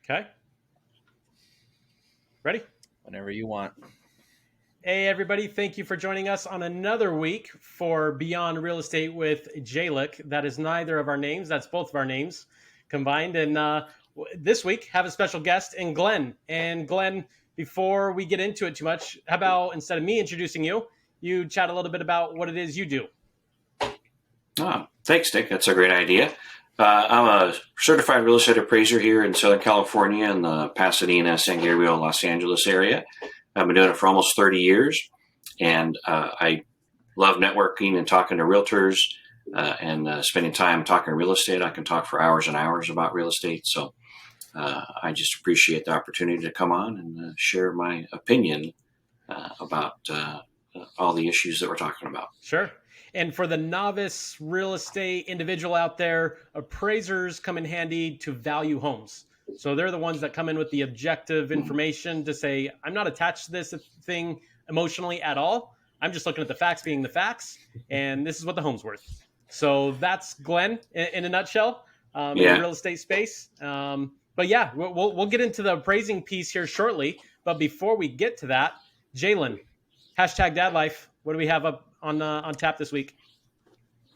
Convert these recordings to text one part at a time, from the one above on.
Okay. Ready? Whenever you want. Hey, everybody. Thank you for joining us on another week for Beyond Real Estate with Jalen. That is neither of our names. That's both of our names combined. And this week, have a special guest in Glen. And Glen, before we get into it too much, how about instead of me introducing you, you chat a little bit about what it is you do. Thanks, Nick. That's a great idea. I'm a certified real estate appraiser here in Southern California in the Pasadena, San Gabriel, Los Angeles area. I've been doing it for almost 30 years, and I love networking and talking to realtors and spending time talking real estate. I can talk for hours and hours about real estate, so I just appreciate the opportunity to come on and share my opinion about all the issues that we're talking about. Sure. And for the novice real estate individual out there, appraisers come in handy to value homes. So they're the ones that come in with the objective information to say, I'm not attached to this thing emotionally at all. I'm just looking at the facts being the facts, and this is what the home's worth. So that's Glen in a nutshell in the real estate space. But yeah, we'll get into the appraising piece here shortly. But before we get to that, Jalen, #dadlife. What do we have up on tap this week?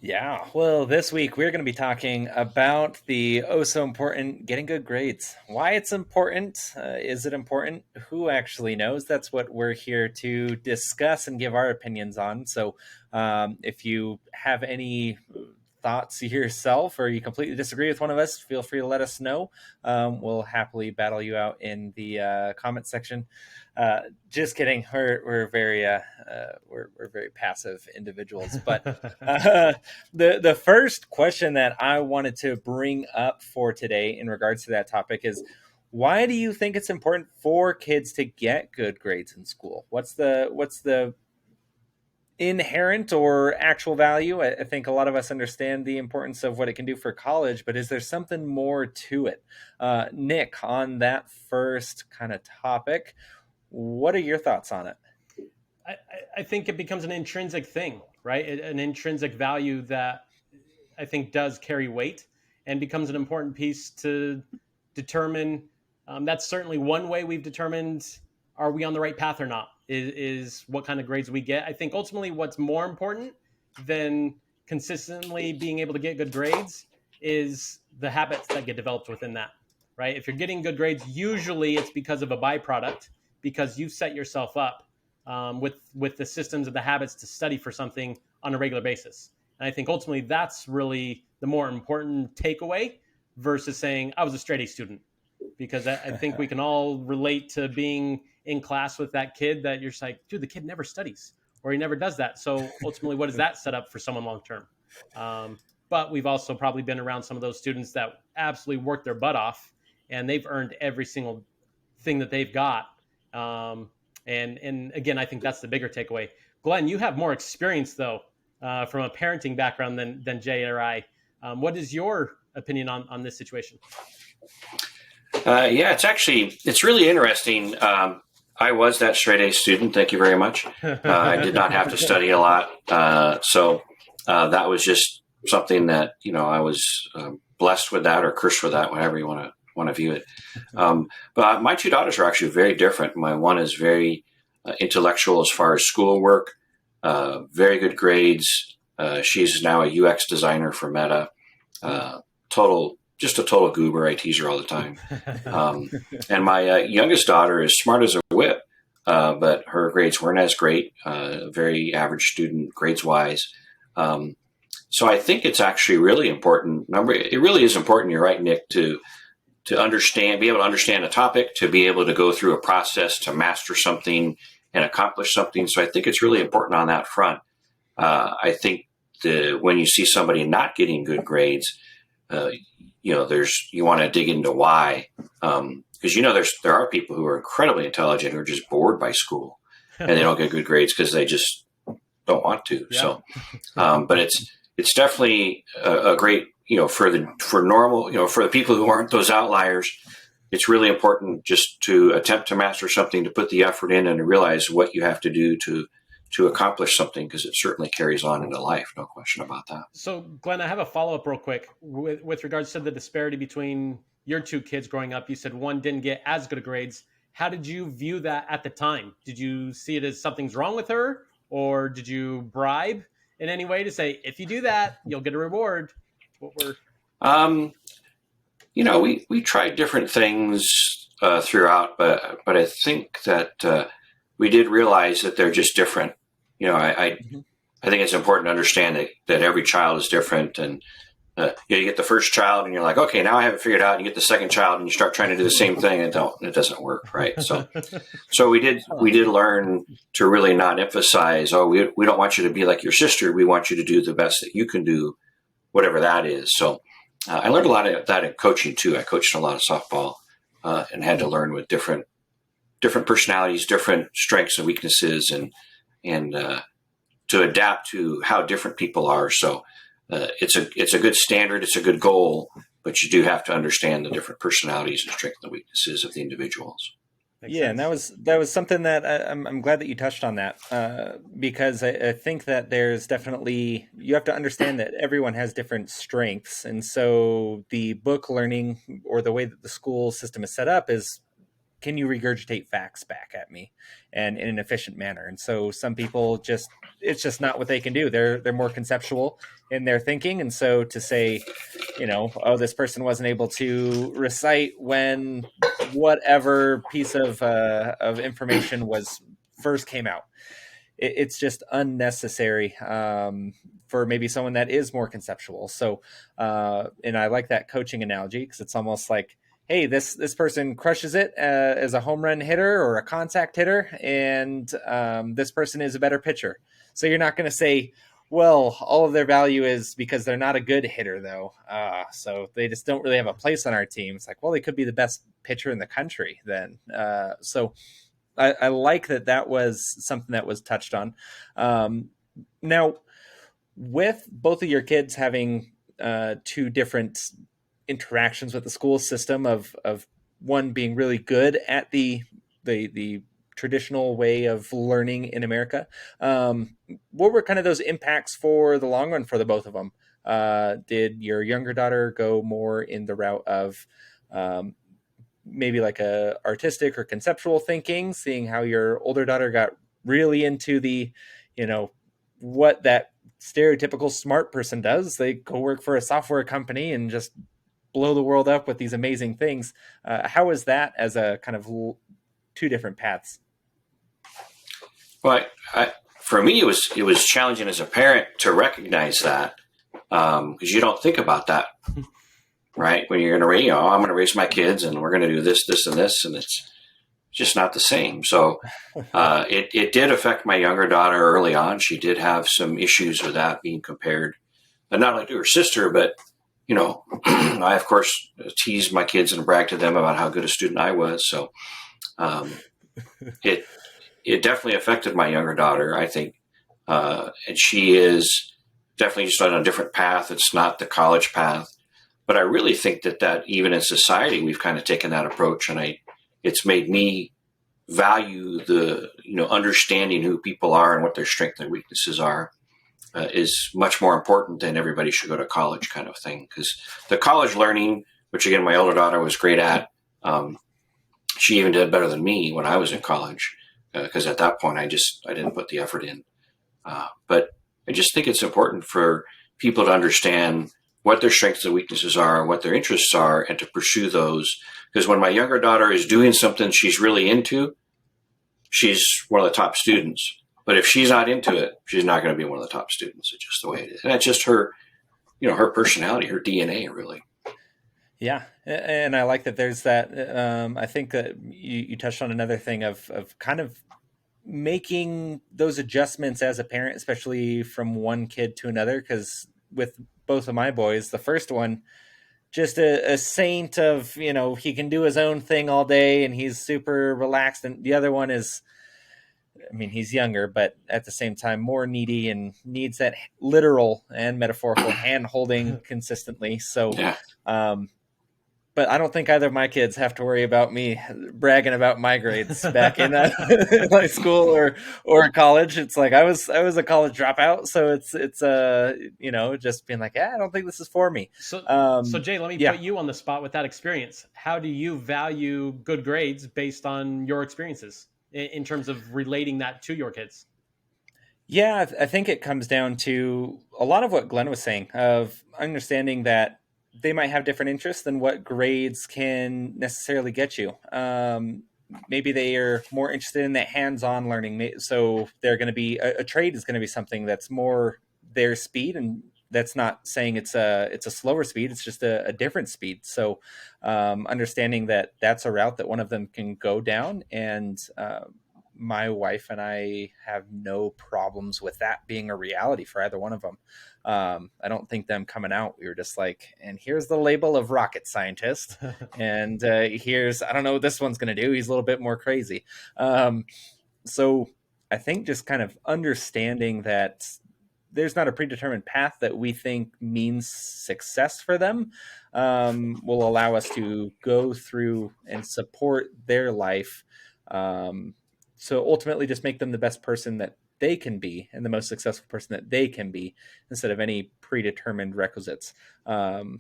Yeah, well, this week we're going to be talking about the so important getting good grades. Why it's important. Is it important? Who actually knows? That's what we're here to discuss and give our opinions on. So if you have any thoughts yourself or you completely disagree with one of us, feel free to let us know. We'll happily battle you out in the comment section. Just kidding. We're very we're very passive individuals. But the first question that I wanted to bring up for today in regards to that topic is, why do you think it's important for kids to get good grades in school? What's the inherent or actual value? I think a lot of us understand the importance of what it can do for college, but is there something more to it? Nick, on that first kind of topic, what are your thoughts on it? I think it becomes an intrinsic thing, right? An intrinsic value that I think does carry weight and becomes an important piece to determine. That's certainly one way we've determined, are we on the right path or not, is what kind of grades we get. I think ultimately what's more important than consistently being able to get good grades is the habits that get developed within that, right? If you're getting good grades, usually it's because of a byproduct, because you've set yourself up with the systems and the habits to study for something on a regular basis. And I think ultimately that's really the more important takeaway versus saying I was a straight A student, because I think we can all relate to being in class with that kid that you're just like, dude, the kid never studies or he never does that. So ultimately, what does that set up for someone long-term? But we've also probably been around some of those students that absolutely work their butt off and they've earned every single thing that they've got. And again, I think that's the bigger takeaway. Glen, you have more experience though, from a parenting background than Jay or I. What is your opinion on this situation? It's really interesting. I was that straight A student. Thank you very much. I did not have to study a lot. So that was just something that, I was blessed with that or cursed with that, whatever you want to view it. But my two daughters are actually very different. My one is very intellectual as far as schoolwork, very good grades. She's now a UX designer for Meta. Just a total goober. I tease her all the time. And my youngest daughter is smart as a whip, but her grades weren't as great. Very average student grades-wise. So I think it's actually really important. It really is important. You're right, Nick, to understand, be able to understand a topic, to be able to go through a process to master something and accomplish something. So I think it's really important on that front. I think when you see somebody not getting good grades, you want to dig into why, because there are people who are incredibly intelligent who are just bored by school and they don't get good grades because they just don't want to. Yeah. So, but it's definitely a great, for the people who aren't those outliers, it's really important just to attempt to master something, to put the effort in and to realize what you have to do to accomplish something, because it certainly carries on into life. No question about that. So Glenn, I have a follow-up real quick with regards to the disparity between, your two kids growing up. You said one didn't get as good of grades. How did you view that at the time? Did you see it as something's wrong with her, or did you bribe in any way to say, if you do that, you'll get a reward? What were We tried different things throughout, but I think that we did realize that they're just different. I think it's important to understand that every child is different, and you get the first child and you're like, okay, now I have it figured out. And you get the second child and you start trying to do the same thing, and it doesn't work, right? So we did learn to really not emphasize, we don't want you to be like your sister. We want you to do the best that you can do, whatever that is. So I learned a lot of that in coaching too. I coached a lot of softball and had to learn with different personalities, different strengths and weaknesses, and to adapt to how different people are. So it's a good standard, it's a good goal, but you do have to understand the different personalities and strengths and weaknesses of the individuals. Makes sense. And that was something that I'm glad that you touched on that, because I think that there's definitely, you have to understand that everyone has different strengths. And so the book learning, or the way that the school system is set up, is, can you regurgitate facts back at me and in an efficient manner? And so some people it's just not what they can do. They're more conceptual in their thinking. And so to say, this person wasn't able to recite when whatever piece of information first came out, it's just unnecessary for maybe someone that is more conceptual. So, and I like that coaching analogy, because it's almost like, hey, this person crushes it as a home run hitter or a contact hitter, and this person is a better pitcher. So you're not going to say, well, all of their value is because they're not a good hitter, though. So they just don't really have a place on our team. It's like, well, they could be the best pitcher in the country then. So I like that was something that was touched on. Now, with both of your kids having two different interactions with the school system, of one being really good at the traditional way of learning in America, what were kind of those impacts for the long run for the both of them? Did your younger daughter go more in the route of maybe like a artistic or conceptual thinking, seeing how your older daughter got really into the, what that stereotypical smart person does? They go work for a software company and just blow the world up with these amazing things. How is that as a kind of two different paths? Well, for me, it was challenging as a parent to recognize that, because you don't think about that, right? When you're going to I'm going to raise my kids and we're going to do this, this, and this, and it's just not the same. So it did affect my younger daughter early on. She did have some issues with that, being compared, but not only to her sister, but I, of course, teased my kids and bragged to them about how good a student I was. So it definitely affected my younger daughter, I think. And she is definitely just on a different path. It's not the college path. But I really think that even in society, we've kind of taken that approach. And it's made me value the, understanding who people are and what their strengths and weaknesses are. Is much more important than everybody should go to college kind of thing. Because the college learning, which again, my older daughter was great at, she even did better than me when I was in college. Because at that point, I didn't put the effort in. But I just think it's important for people to understand what their strengths and weaknesses are, what their interests are, and to pursue those. Because when my younger daughter is doing something she's really into, she's one of the top students. But if she's not into it, she's not going to be one of the top students. It's just the way it is. And that's just her, her personality, her DNA, really. Yeah. And I like that there's that. I think that you touched on another thing of kind of making those adjustments as a parent, especially from one kid to another. Because with both of my boys, the first one, just a saint of, he can do his own thing all day and he's super relaxed. And the other one is, he's younger, but at the same time more needy and needs that literal and metaphorical hand holding consistently. So, but I don't think either of my kids have to worry about me bragging about my grades back in high school or college. It's like I was a college dropout, so it's just being like, I don't think this is for me. So Jay, let me put you on the spot with that experience. How do you value good grades based on your experiences in terms of relating that to your kids? Yeah, I think it comes down to a lot of what Glenn was saying, of understanding that they might have different interests than what grades can necessarily get you. Maybe they are more interested in that hands-on learning. So they're going to be a trade is going to be something that's more their speed, and that's not saying it's a slower speed. It's just a different speed. So understanding that that's a route that one of them can go down, and my wife and I have no problems with that being a reality for either one of them. I don't think them coming out, we were just like, and here's the label of rocket scientist. And here's, I don't know what this one's going to do. He's a little bit more crazy. So I think just kind of understanding that there's not a predetermined path that we think means success for them will allow us to go through and support their life. So ultimately just make them the best person that they can be and the most successful person that they can be instead of any predetermined requisites. So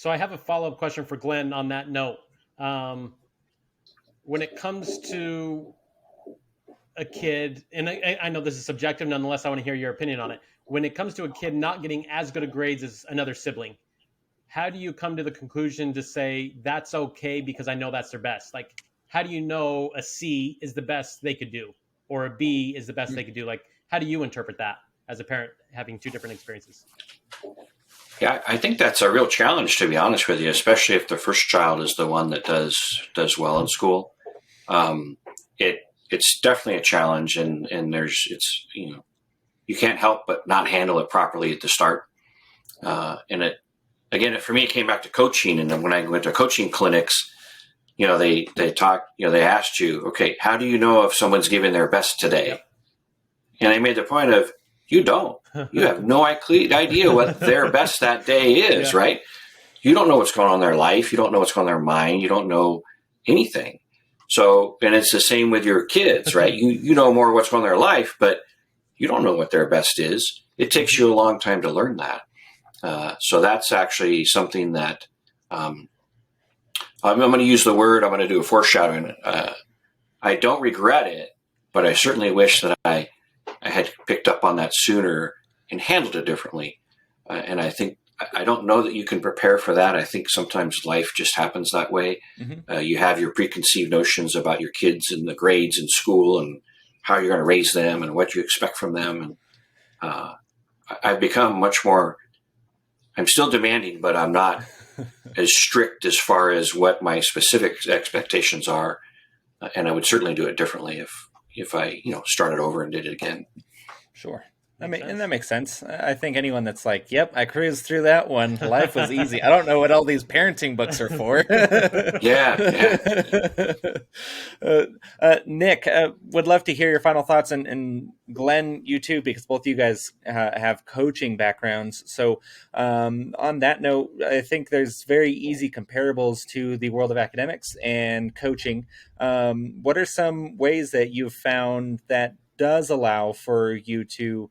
I have a follow-up question for Glenn on that note. When it comes to a kid, and I know this is subjective, nonetheless, I want to hear your opinion on it. When it comes to a kid not getting as good of grades as another sibling, how do you come to the conclusion to say that's okay because I know that's their best? Like, how do you know a C is the best they could do or a B is the best they could do? Like, how do you interpret that as a parent having two different experiences? Yeah, I think that's a real challenge, to be honest with you, especially if the first child is the one that does well in school. It's definitely a challenge, and you can't help but not handle it properly at the start. And for me, it came back to coaching. And then when I went to coaching clinics, they talk, they asked you, okay, how do you know if someone's giving their best today? And they made the point of, you don't. You have no idea what their best that day is, right? You don't know what's going on in their life. You don't know what's going on in their mind. You don't know anything. So, and it's the same with your kids, right? You know more what's going on in their life, but you don't know what their best is. It takes you a long time to learn that. So that's actually something that I'm going to use the word, I'm going to do a foreshadowing. I don't regret it, but I certainly wish that I had picked up on that sooner and handled it differently. And I don't know that you can prepare for that. I think sometimes life just happens that way. Mm-hmm. You have your preconceived notions about your kids and the grades in school and how you're going to raise them and what you expect from them. And I've become much more, I'm still demanding, but I'm not as strict as far as what my specific expectations are. And I would certainly do it differently if I, started over and did it again. Sure. And that makes sense. I think anyone that's like, yep, I cruised through that one. Life was easy. I don't know what all these parenting books are for. Yeah. Nick, would love to hear your final thoughts. And Glenn, you too, because both of you guys have coaching backgrounds. So on that note, I think there's very easy comparables to the world of academics and coaching. What are some ways that you've found that does allow for you to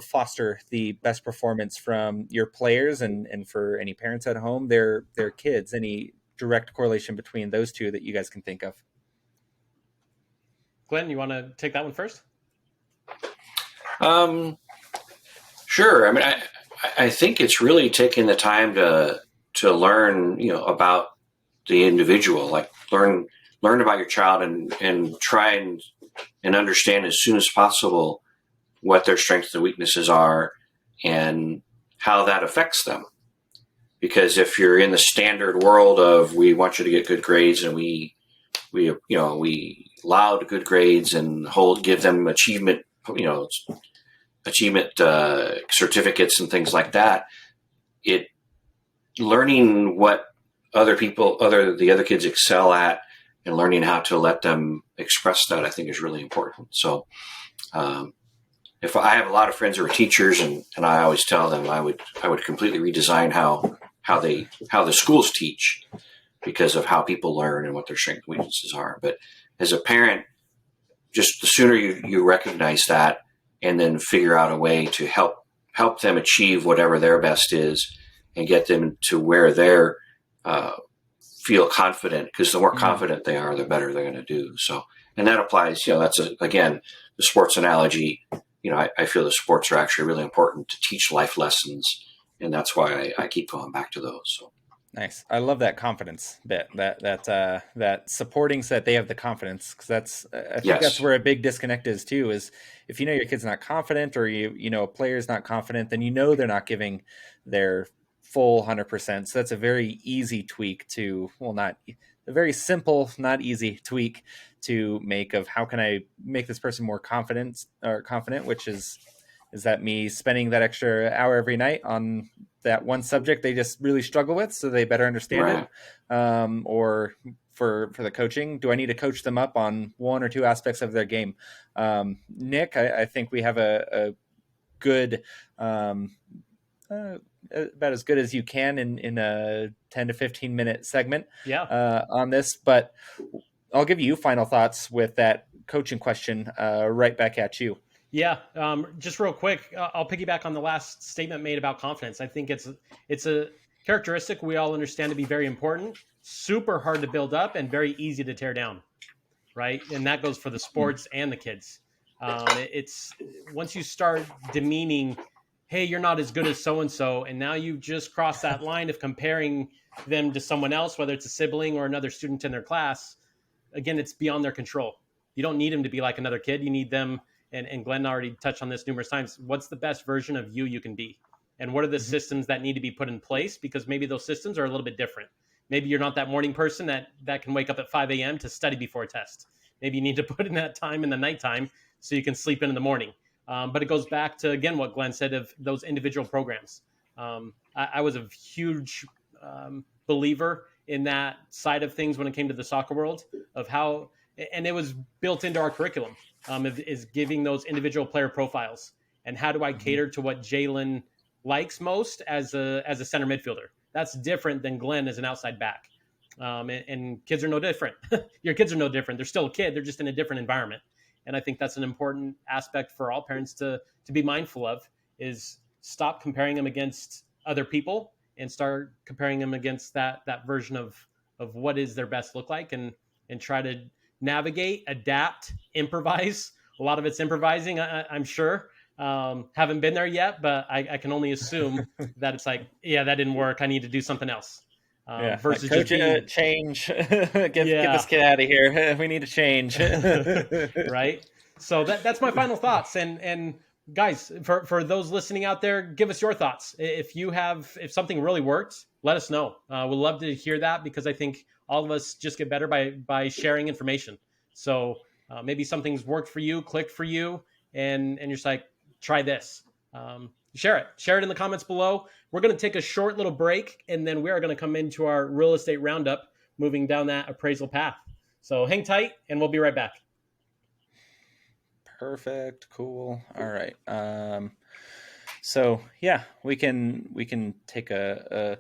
foster the best performance from your players and for any parents at home, their kids? Any direct correlation between those two that you guys can think of? Glenn, you want to take that one first? Sure. I mean, I think it's really taking the time to learn, about the individual, like learn about your child and try and understand as soon as possible what their strengths and weaknesses are and how that affects them. Because if you're in the standard world of we want you to get good grades and we laud good grades and give them achievement certificates and things like that, learning what the other kids excel at and learning how to let them express that, I think, is really important. So if I have a lot of friends who are teachers, and I always tell them I would completely redesign how the schools teach, because of how people learn and what their strengths and weaknesses are. But as a parent, just the sooner you recognize that and then figure out a way to help them achieve whatever their best is and get them to where they're feel confident, because the more confident they are, the better they're going to do. So, and that applies, that's again, the sports analogy. I feel the sports are actually really important to teach life lessons. And that's why I keep going back to those. So. Nice. I love that confidence bit, that supporting so that they have the confidence. Cause I think that's where a big disconnect is too, is if your kid's not confident, or a player's not confident, then they're not giving their full 100%. So that's a very easy tweak to, not a very simple, not easy tweak to make of how can I make this person more confident, which is that me spending that extra hour every night on that one subject they just really struggle with, so they better understand it. Or for the coaching, do I need to coach them up on one or two aspects of their game? Nick, I think we have a good, about as good as you can in a 10 to 15 minute segment on this, but I'll give you final thoughts with that coaching question right back at you. Yeah, just real quick, I'll piggyback on the last statement made about confidence. I think it's a characteristic we all understand to be very important, super hard to build up, and very easy to tear down, right? And that goes for the sports and the kids. It's once you start demeaning, hey, you're not as good as so-and-so, and now you just crossed that line of comparing them to someone else, whether it's a sibling or another student in their class. Again, it's beyond their control. You don't need them to be like another kid. You need them. And Glenn already touched on this numerous times. What's the best version of you can be? And what are the systems that need to be put in place? Because maybe those systems are a little bit different. Maybe you're not that morning person that can wake up at 5 a.m. to study before a test. Maybe you need to put in that time in the nighttime so you can sleep in the morning. But it goes back to, again, what Glenn said of those individual programs. I was a huge believer in that side of things when it came to the soccer world, of how, and it was built into our curriculum. Is giving those individual player profiles, and how do I cater to what Jalen likes most as a center midfielder. That's different than Glenn as an outside back. And kids are no different. Your kids are no different. They're still a kid. They're just in a different environment. And I think that's an important aspect for all parents to be mindful of, is stop comparing them against other people and start comparing them against that version of what is their best look like, and try to navigate, adapt, improvise. A lot of it's improvising, I'm sure. Haven't been there yet, but I can only assume that it's like, yeah, that didn't work. I need to do something else. Versus like, just change. Get this kid out of here. We need to change. Right. So that's my final thoughts. And guys, for those listening out there, give us your thoughts. If something really worked, let us know. We'd love to hear that, because I think all of us just get better by sharing information. So maybe something's worked for you, clicked for you, and you're just like, try this. Share it in the comments below. We're going to take a short little break, and then we are going to come into our real estate roundup, moving down that appraisal path. So hang tight, and we'll be right back. Perfect. Cool. All right. So yeah, we can take a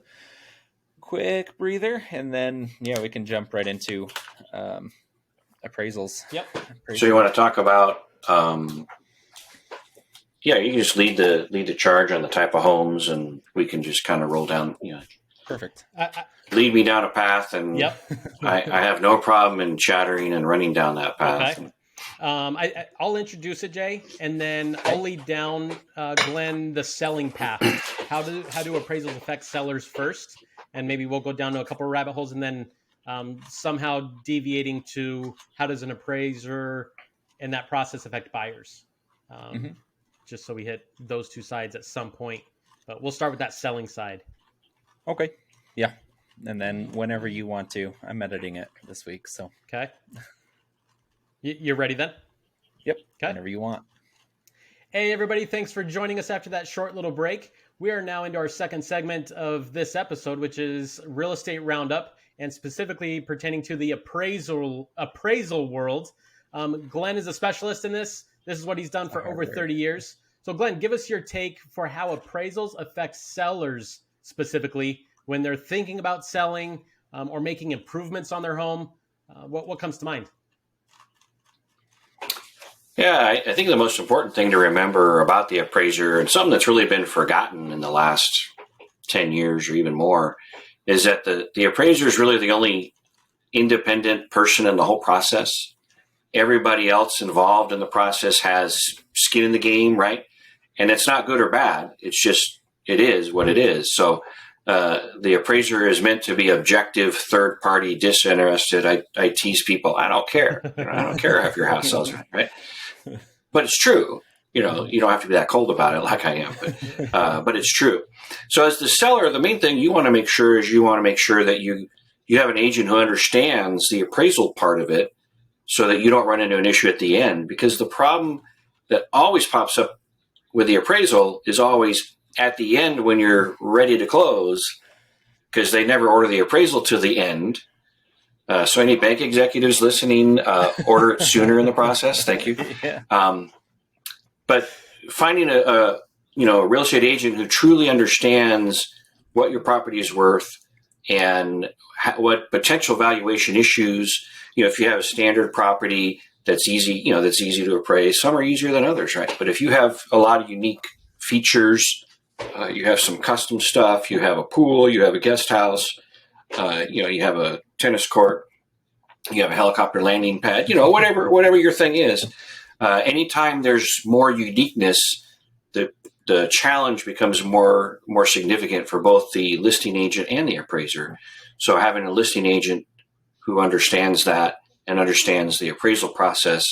quick breather, and then we can jump right into appraisals. Yep. So you want to talk about you can just lead the charge on the type of homes, and we can just kind of roll down. Perfect. Lead me down a path, and yep. I have no problem in chattering and running down that path. Okay. I'll introduce it, Jay, and then I'll lead down, Glenn, the selling path. How do appraisals affect sellers first? And maybe we'll go down to a couple of rabbit holes, and then somehow deviating to how does an appraiser and that process affect buyers? Just so we hit those two sides at some point. But we'll start with that selling side. Okay. Yeah. And then whenever you want to. I'm editing it this week, so. Okay. You're ready then? Yep. Okay. Whenever you want. Hey, everybody. Thanks for joining us after that short little break. We are now into our second segment of this episode, which is Real Estate Roundup, and specifically pertaining to the appraisal world. Glenn is a specialist in this. This is what he's done for over 30 years. So, Glenn, give us your take for how appraisals affect sellers specifically when they're thinking about selling, or making improvements on their home? What comes to mind? Yeah, I think the most important thing to remember about the appraiser, and something that's really been forgotten in the last 10 years or even more, is that the appraiser is really the only independent person in the whole process. Everybody else involved in the process has skin in the game, right? And it's not good or bad. It's just, it is what it is. So the appraiser is meant to be objective, third party, disinterested. I tease people. I don't care. I don't care if your house sells, right? But it's true. You don't have to be that cold about it like I am, but it's true. So as the seller, the main thing you want to make sure is that you have an agent who understands the appraisal part of it, so that you don't run into an issue at the end. Because the problem that always pops up with the appraisal is always at the end when you're ready to close, because they never order the appraisal to the end. So any bank executives listening, order it sooner in the process. Thank you. Yeah. But finding a real estate agent who truly understands what your property is worth and what potential valuation issues, if you have a standard property that's easy to appraise. Some are easier than others, right? But if you have a lot of unique features, you have some custom stuff, you have a pool, you have a guest house, you have a tennis court, you have a helicopter landing pad, whatever your thing is. Anytime there's more uniqueness, the challenge becomes more significant for both the listing agent and the appraiser. So having a listing agent who understands that and understands the appraisal process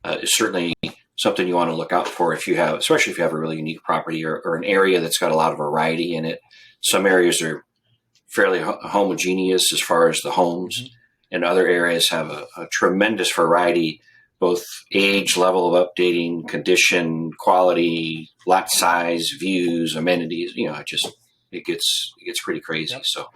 is certainly something you want to look out for especially if you have a really unique property or an area that's got a lot of variety in it. Some areas are fairly homogeneous as far as the homes, and other areas have a tremendous variety, both age, level of updating, condition, quality, lot size, views, amenities. It gets pretty crazy. Yep. So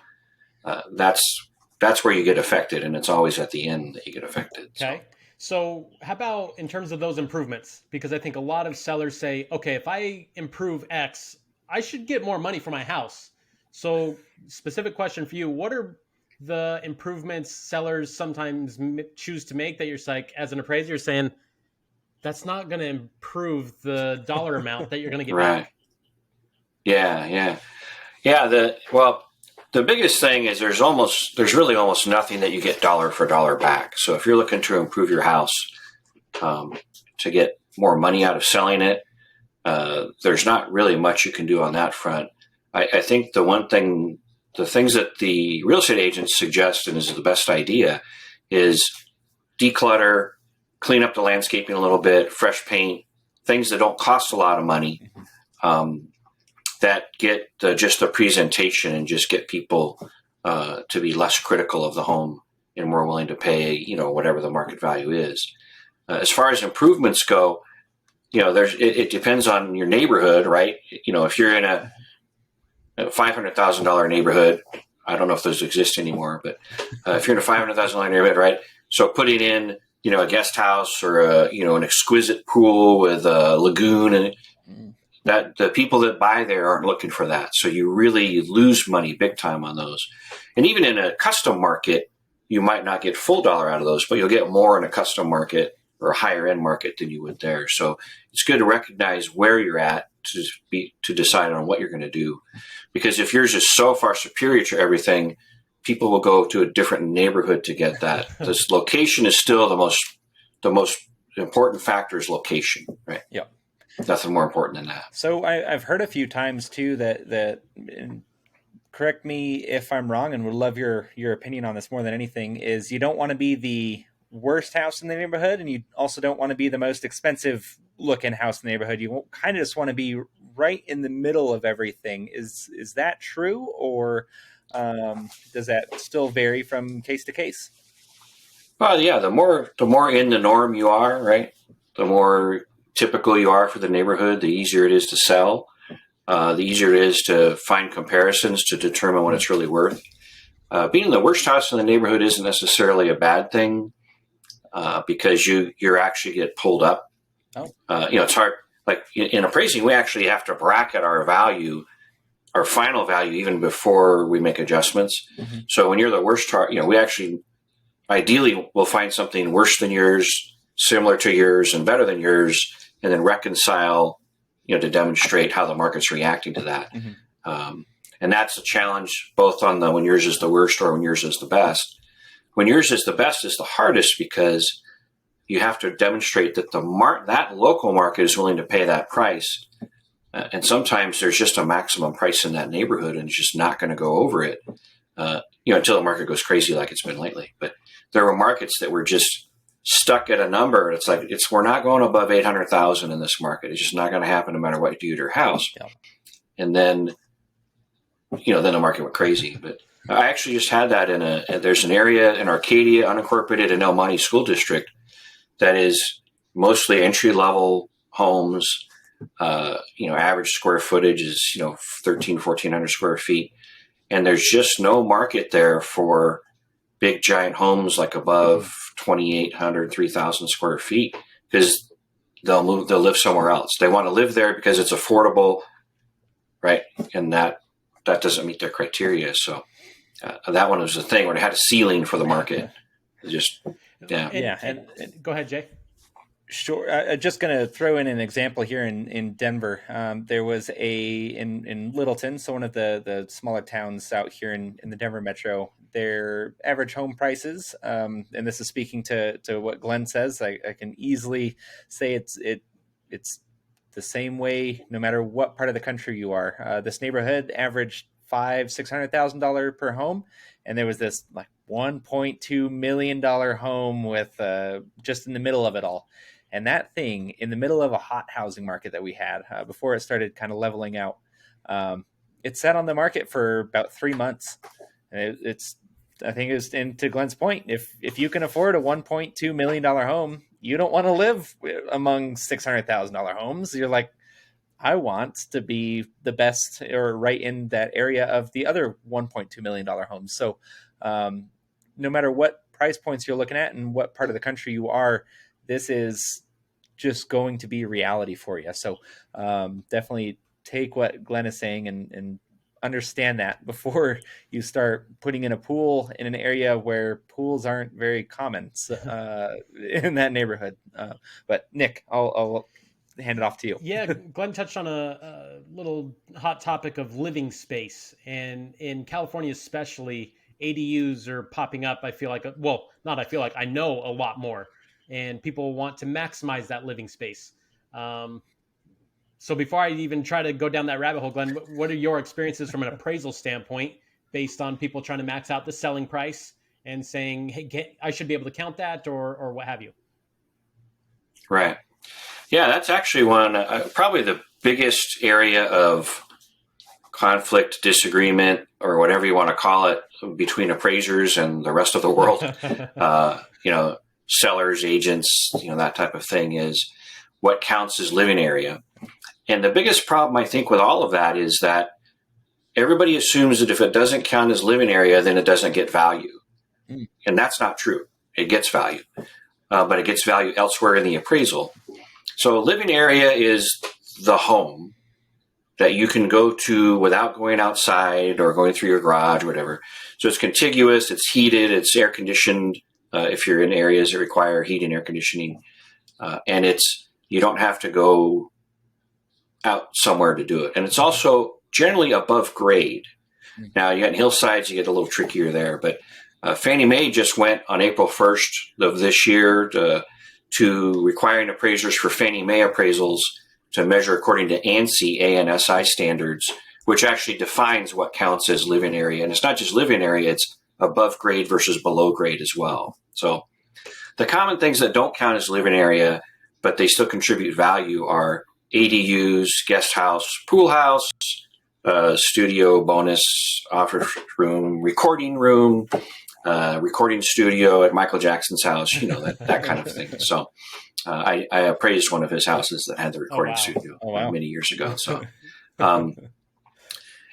that's where you get affected, and it's always at the end that you get affected. Okay. So how about in terms of those improvements? Because I think a lot of sellers say, okay, if I improve X, I should get more money for my house. So specific question for you, what are the improvements sellers sometimes choose to make that you're like, as an appraiser, you're saying, that's not going to improve the dollar amount that you're going to get right. back? Yeah. The biggest thing is there's really almost nothing that you get dollar for dollar back. So if you're looking to improve your house to get more money out of selling it, there's not really much you can do on that front. I think the things that the real estate agents suggest, and is the best idea, is declutter, clean up the landscaping a little bit, fresh paint, things that don't cost a lot of money. That get just the presentation and just get people to be less critical of the home and more willing to pay, whatever the market value is. As far as improvements go, it depends on your neighborhood, right? If you're in a $500,000 neighborhood, I don't know if those exist anymore, but if you're in a $500,000 neighborhood, right? So putting in, a guest house or an exquisite pool with a lagoon, and that the people that buy there aren't looking for that. So you really lose money big time on those. And even in a custom market, you might not get full dollar out of those, but you'll get more in a custom market or a higher end market than you would there. So it's good to recognize where you're at to decide on what you're going to do. Because if yours is so far superior to everything, people will go to a different neighborhood to get that. This location is still the most important factor is location, right? Yeah. Nothing more important than that. So I've heard a few times too that correct me if I'm wrong, and would love your opinion on this more than anything, is you don't want to be the worst house in the neighborhood, and you also don't want to be the most expensive looking house in the neighborhood. You kind of just want to be right in the middle of everything. Is that true, or does that still vary from case to case? Well, yeah, the more in the norm you are, right, the more typical you are for the neighborhood, the easier it is to sell. The easier it is to find comparisons to determine what it's really worth. Being the worst house in the neighborhood isn't necessarily a bad thing because you actually get pulled up. Oh. It's hard. Like in appraising, we actually have to bracket our value our final value even before we make adjustments. Mm-hmm. So when you're the worst, we actually ideally will find something worse than yours, similar to yours, and better than yours, and then reconcile, to demonstrate how the market's reacting to that. Mm-hmm. And that's a challenge both on when yours is the worst or when yours is the best. When yours is the best is the hardest because you have to demonstrate that that local market is willing to pay that price. And sometimes there's just a maximum price in that neighborhood and it's just not going to go over it, until the market goes crazy like it's been lately. But there were markets that were just stuck at a number. It's like, we're not going above 800,000 in this market. It's just not going to happen no matter what you do to your house. Yeah. And then, then the market went crazy. But I actually just had that there's an area in Arcadia, unincorporated in El Monte School District that is mostly entry-level homes. Average square footage is, 1,400 square feet. And there's just no market there for big giant homes like above 2,800, 3,000 square feet because they'll live somewhere else. They want to live there because it's affordable, right? And that doesn't meet their criteria. So that one was the thing where it had a ceiling for the market. Just, yeah. And go ahead, Jay. Sure. Just going to throw in an example here in Denver. There was in Littleton, so one of the smaller towns out here in the Denver metro, their average home prices, and this is speaking to what Glenn says, I can easily say it's the same way no matter what part of the country you are. This neighborhood averaged $600,000 per home, and there was this like $1.2 million home with just in the middle of it all. And that thing in the middle of a hot housing market that we had before it started kind of leveling out, it sat on the market for about 3 months. And I think and to Glenn's point, if you can afford a $1.2 million home, you don't want to live among $600,000 homes. You're like, I want to be the best or right in that area of the other $1.2 million homes. So no matter what price points you're looking at and what part of the country you are, this is just going to be reality for you. So definitely take what Glenn is saying and understand that before you start putting in a pool in an area where pools aren't very common in that neighborhood. But Nick, I'll hand it off to you. Yeah, Glenn touched on a little hot topic of living space. And in California especially, ADUs are popping up. I know a lot more. And people want to maximize that living space. So before I even try to go down that rabbit hole, Glenn, what are your experiences from an appraisal standpoint based on people trying to max out the selling price and saying, hey, I should be able to count that or what have you? Right. Yeah, that's actually probably the biggest area of conflict, disagreement, or whatever you want to call it, between appraisers and the rest of the world. Sellers, agents, that type of thing is what counts as living area. And the biggest problem, I think, with all of that is that everybody assumes that if it doesn't count as living area, then it doesn't get value. And that's not true. It gets value, but it gets value elsewhere in the appraisal. So living area is the home that you can go to without going outside or going through your garage or whatever. So it's contiguous, it's heated, it's air conditioned, if you're in areas that require heat and air conditioning, and you don't have to go out somewhere to do it. And it's also generally above grade. Now, you got hillsides, you get a little trickier there, but Fannie Mae just went on April 1st of this year to requiring appraisers for Fannie Mae appraisals to measure according to ANSI, ANSI standards, which actually defines what counts as living area. And it's not just living area, it's above grade versus below grade as well. So the common things that don't count as living area, but they still contribute value are ADUs, guest house, pool house, studio, bonus, office room, recording studio at Michael Jackson's house, that kind of thing. So I appraised one of his houses that had the recording studio many years ago. So,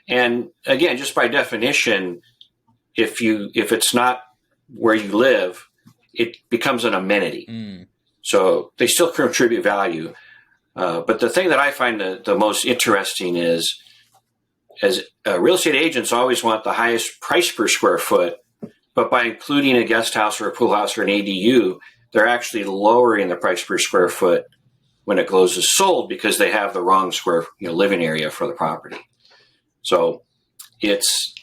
and again, just by definition, if it's not where you live, it becomes an amenity. So they still contribute value. But the thing that I find the most interesting is as real estate agents always want the highest price per square foot, but by including a guest house or a pool house or an ADU, they're actually lowering the price per square foot when it goes is sold because they have the wrong square living area for the property. So it's,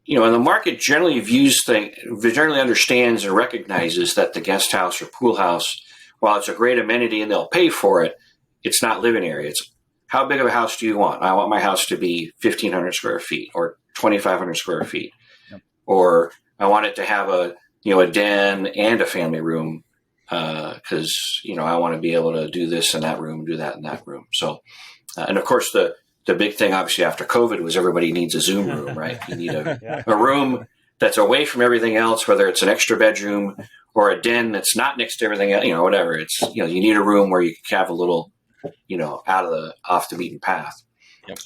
and the market generally generally understands and recognizes that the guest house or pool house, while it's a great amenity and they'll pay for it, it's not living area. It's how big of a house do you want? I want my house to be 1,500 square feet or 2,500 square feet. Yep. Or I want it to have a den and a family room because, I want to be able to do this in that room, do that in that room. So, and of course, the big thing, obviously, after COVID was everybody needs a Zoom room, right? You need a room that's away from everything else, whether it's an extra bedroom or a den that's not next to everything, whatever. It's, you need a room where you can have a little, off the beaten path. Yep.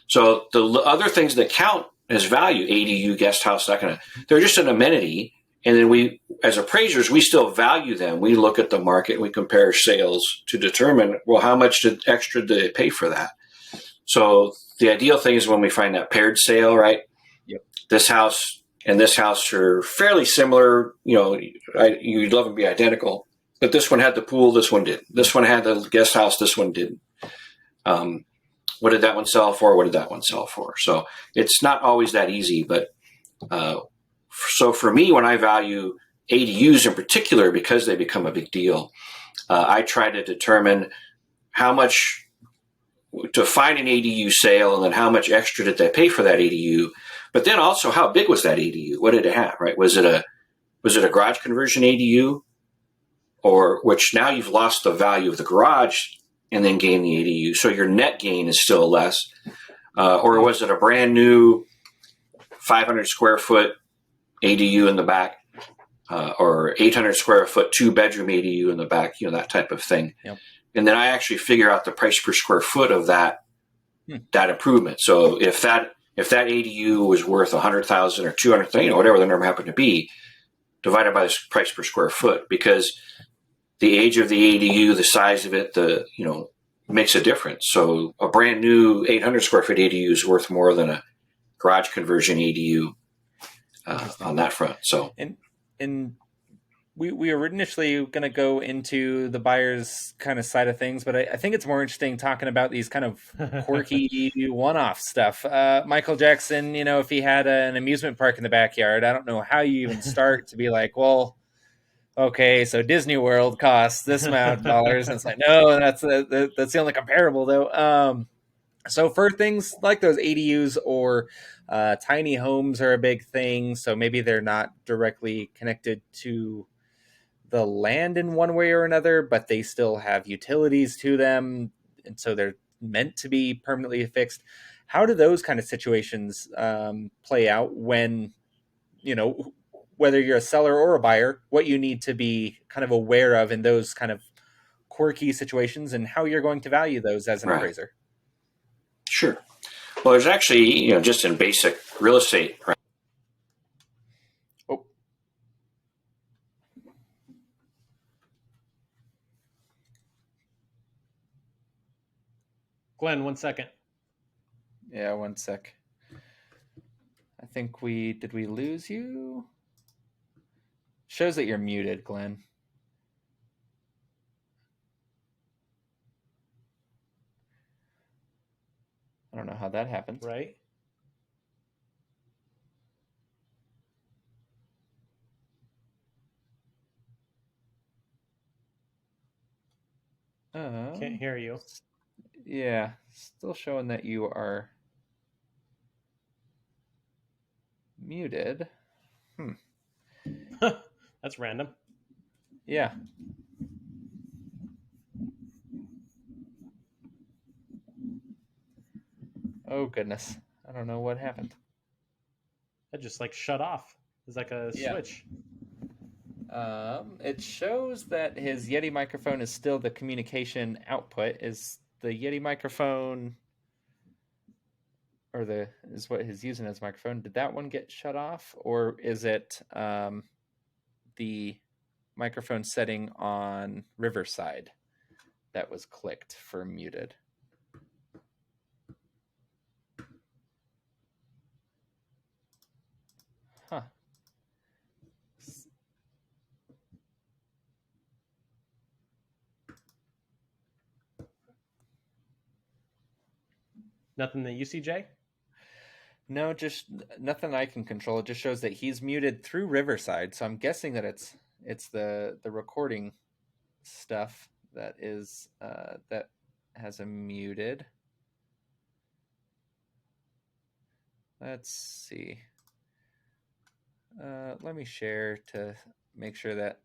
So the other things that count as value, ADU, guest house, they're just an amenity. And then we, as appraisers, we still value them. We look at the market and we compare sales to determine, well, how much extra did they pay for that? So the ideal thing is when we find that paired sale, right? Yep. This house and this house are fairly similar. You'd love them to be identical, but this one had the pool, this one didn't. This one had the guest house, this one didn't. What did that one sell for? What did that one sell for? So it's not always that easy, but so for me, when I value ADUs in particular, because they become a big deal, I try to determine how much to find an ADU sale and then how much extra did they pay for that ADU, but then also how big was that ADU? What did it have, right? Was it a garage conversion ADU, or which now you've lost the value of the garage and then gain the ADU, so your net gain is still less, or was it a brand new 500 square foot ADU in the back, or 800 square foot 2-bedroom ADU in the back, that type of thing. Yep. And then I actually figure out the price per square foot of that improvement. So if that ADU was worth $100,000 or $200,000, whatever the number happened to be, divided by the price per square foot, because the age of the ADU, the size of it, makes a difference. So a brand new 800 square foot ADU is worth more than a garage conversion ADU. On that front. So, and we were initially going to go into the buyer's kind of side of things, but I think it's more interesting talking about these kind of quirky one-off stuff. Michael Jackson, if he had an amusement park in the backyard, I don't know how you even start to be like, well, okay, so Disney World costs this amount of dollars. And it's like, no, that's the only comparable though. So for things like those ADUs or tiny homes are a big thing. So maybe they're not directly connected to the land in one way or another, but they still have utilities to them. And so they're meant to be permanently fixed. How do those kind of situations play out when, whether you're a seller or a buyer, what you need to be kind of aware of in those kind of quirky situations and how you're going to value those as an appraiser? Sure. Well, there's actually, just in basic real estate. Right? Oh. Glenn, 1 second. Yeah, 1 sec. I think did we lose you? Shows that you're muted, Glenn. I don't know how that happened. Right. Can't hear you. Yeah, still showing that you are muted. That's random. Yeah. Oh, goodness. I don't know what happened. That just shut off. It's like a switch. It shows that his Yeti microphone is still the communication output. Is the Yeti microphone, or is what he's using as microphone, did that one get shut off? Or is it the microphone setting on Riverside that was clicked for muted? Nothing that you see, Jay? No, just nothing I can control. It just shows that he's muted through Riverside, so I'm guessing that it's the recording stuff that is that has him muted. Let's see. Let me share to make sure that.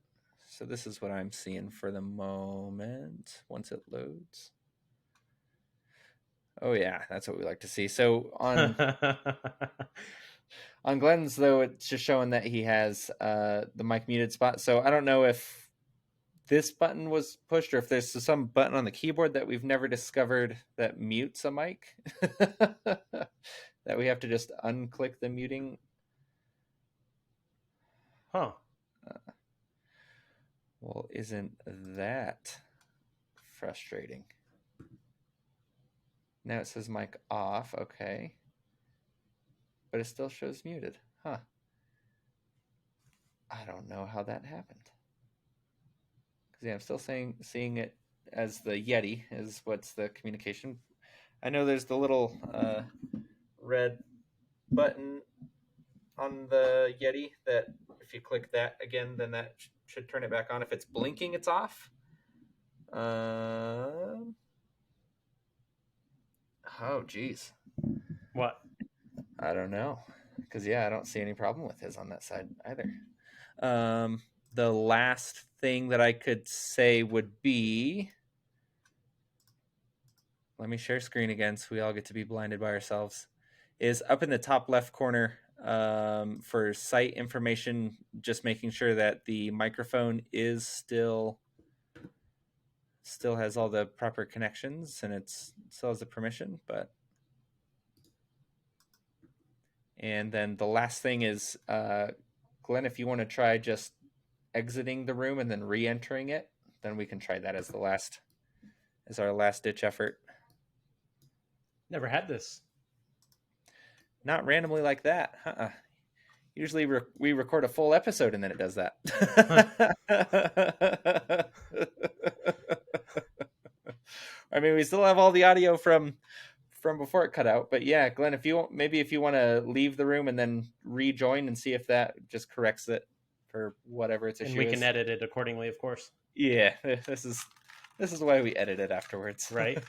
So this is what I'm seeing for the moment. Once it loads. Oh yeah, that's what we like to see. So on Glen's though, it's just showing that he has the mic muted spot. So I don't know if this button was pushed or if there's some button on the keyboard that we've never discovered that mutes a mic. That we have to just unclick the muting. Huh. Well, isn't that frustrating? Now it says mic off, okay. But it still shows muted. Huh. I don't know how that happened. Because yeah, I'm still seeing it as the Yeti is what's the communication. I know there's the little red button on the Yeti that if you click that again, then that should turn it back on. If it's blinking, it's off. Oh, geez. What? I don't know. Because, yeah, I don't see any problem with his on that side either. The last thing that I could say would be... Let me share screen again so we all get to be blinded by ourselves. Is up in the top left corner for site information, just making sure that the microphone is still has all the proper connections and it still has the permission. And then the last thing is, Glenn, if you want to try just exiting the room and then re-entering it, then we can try that as our last ditch effort. Never had this. Not randomly like that. Usually we record a full episode and then it does that. I mean, we still have all the audio from before it cut out. But yeah, Glenn, if you want to leave the room and then rejoin and see if that just corrects it for whatever its issue is. And we can edit it accordingly, of course. Yeah, this is why we edit it afterwards. Right.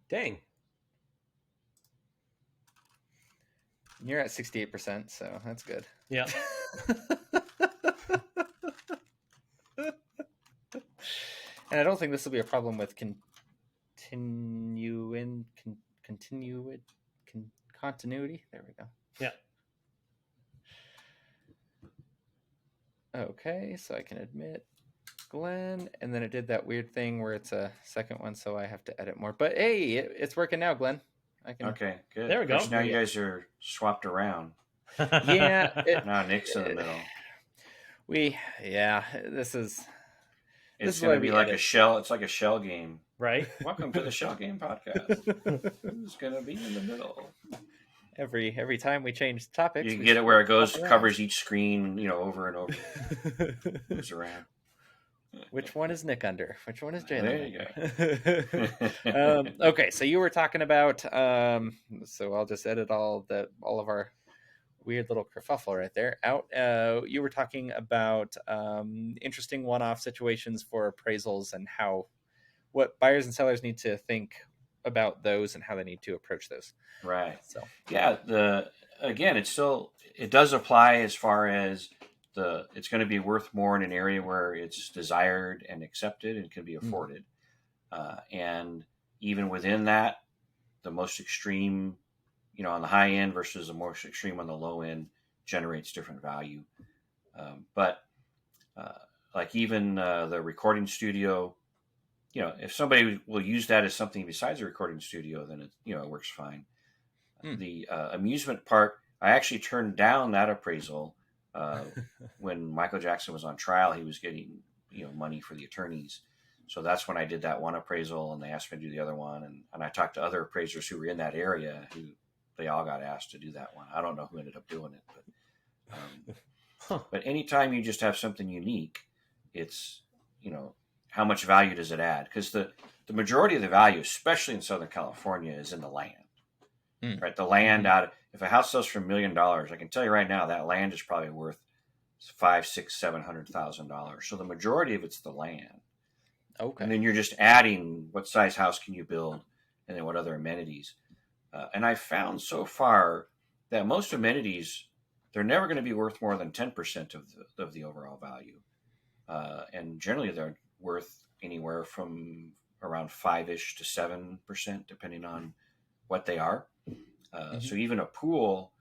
Dang. You're at 68%, so that's good. Yeah. And I don't think this will be a problem with continuity. There we go. Yeah. Okay, so I can admit Glenn, and then it did that weird thing where it's a second one, so I have to edit more. But hey, it's working now, Glenn. Okay, good. There we go. Now you guys are swapped around. Yeah. Now Nick's in the middle. This is... It's going to be like a shell. It's like a shell game. Right. Welcome to the Shell Game Podcast. Who's going to be in the middle? Every time we change topics, you can get it where it goes, covers each screen, over and over. Moves around. Which one is Nick under? Which one is Jalen? There you go. Okay, so you were talking about. So I'll just edit all of our weird little kerfuffle right there out. You were talking about interesting one-off situations for appraisals and what buyers and sellers need to think about those and how they need to approach those. Right. So yeah, it does apply as far as it's going to be worth more in an area where it's desired and accepted and can be afforded. And even within that, the most extreme, on the high end versus the most extreme on the low end generates different value. But like even the recording studio, if somebody will use that as something besides a recording studio, then it works fine. The amusement park, I actually turned down that appraisal when Michael Jackson was on trial. He was getting money for the attorneys, so that's when I did that one appraisal, and they asked me to do the other one, and I talked to other appraisers who were in that area who they all got asked to do that one. I don't know who ended up doing it, but anytime you just have something unique, it's how much value does it add? Because the majority of the value, especially in Southern California, is in the land. Right, the land if a house sells for $1 million, I can tell you right now that land is probably worth $500,000, $600,000, $700,000. So the majority of it's the land. Okay. And then you're just adding what size house can you build, and then what other amenities. And I found so far that most amenities, they're never going to be worth more than 10% of the overall value, and generally they're worth anywhere from around 5-ish to 7%, depending on what they are. So even a pool,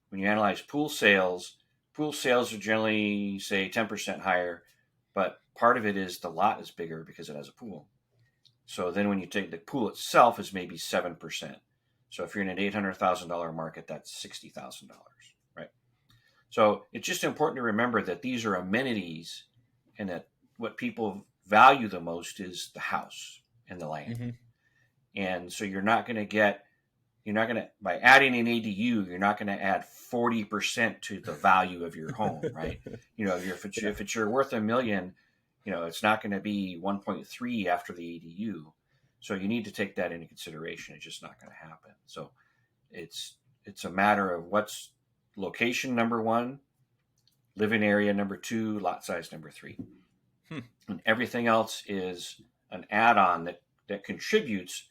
when you analyze pool sales are generally, say, 10% higher, but part of it is the lot is bigger because it has a pool. So then when you take the pool itself is maybe 7%. So if you're in an $800,000 market, that's $60,000, right? So it's just important to remember that these are amenities, and that what people value the most is the house and the land. And so by adding an ADU, you're not going to add 40% to the value of your home, right? If it's worth $1 million, it's not going to be 1.3 after the ADU. So you need to take that into consideration. It's just not going to happen. So it's a matter of what's location number 1, living area number 2, lot size number 3. And everything else is an add-on that contributes,